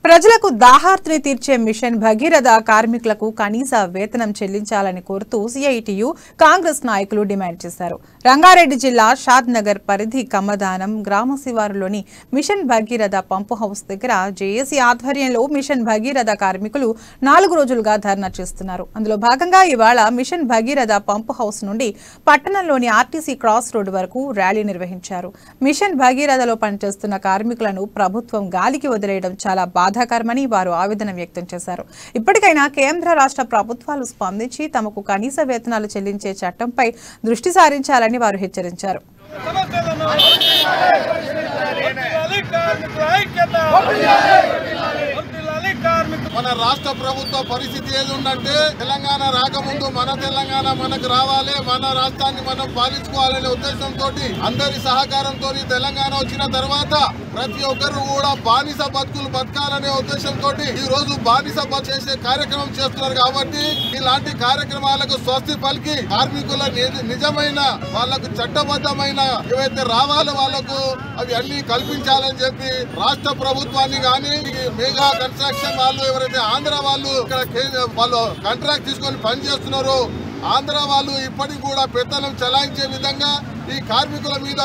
ప్రజలకు దాహార్తిని తీర్చే మిషన్ భగీరథ కార్మికులకు కనీస వేతనం చెల్లించాలని కోరుతూ సిఐటియు కాంగ్రెస్ నాయకులు డిమాండ్ చేశారు. రంగారెడ్డి జిల్లా షాద్ నగర్ పరిధి కమ్మదానం గ్రామ శివారులోని మిషన్ భగీరథ పంపు హౌస్ దగ్గర జేఏసీ ఆధ్వర్యంలో మిషన్ భగీరథ కార్మికులు 4 రోజులుగా ధర్నా చేస్తున్నారు. అందులో భాగంగా ఇవాళ మిషన్ భగీరథ పంపు హౌస్ నుండి పట్టణంలోని ఆర్టీసీ క్రాస్ రోడ్ వరకు ర్యాలీ నిర్వహించారు. మిషన్ భగీరథలో పనిచేస్తున్న కార్మికులను ప్రభుత్వం గాలికి వదిలేయడం చాలా బాధాకరమని వారు ఆవేదన వ్యక్తం చేశారు. ఇప్పటికైనా కేంద్ర రాష్ట్ర ప్రభుత్వాలు స్పందించి తమకు కనీస వేతనాలు చెల్లించే చట్టంపై దృష్టి సారించాలని వారు హెచ్చరించారు. మన రాష్ట్ర ప్రభుత్వ పరిస్థితి ఏది ఉందంటే తెలంగాణ రాకముందు మన తెలంగాణ మనకు రావాలి, మన రాష్ట్రాన్ని మనం పాలించుకోవాలనే ఉద్దేశంతో అందరి సహకారంతో తెలంగాణ వచ్చిన తర్వాత ప్రతి ఒక్కరు కూడా బానిస బతుకులు బతకాలనే ఉద్దేశంతో ఈ రోజు బానిస చేసే కార్యక్రమం చేస్తున్నారు. కాబట్టి ఇలాంటి కార్యక్రమాలకు స్వస్తి పలికి కార్మికుల నిజమైన వాళ్లకు చట్టబద్ధమైన ఏవైతే రావాలో వాళ్లకు అవి అన్ని కల్పించాలని చెప్పి రాష్ట్ర ప్రభుత్వాన్ని గాని మెగా కన్స్ట్రక్షన్ వాళ్ళు ఎవరైతే ఆంధ్ర వాళ్ళు ఇక్కడ వాళ్ళు కాంట్రాక్ట్ తీసుకొని పనిచేస్తున్నారో ఆంధ్ర వాళ్ళు ఇప్పటికి కూడా పెత్తనం చెలాయించే విధంగా ఈ కార్మికుల మీద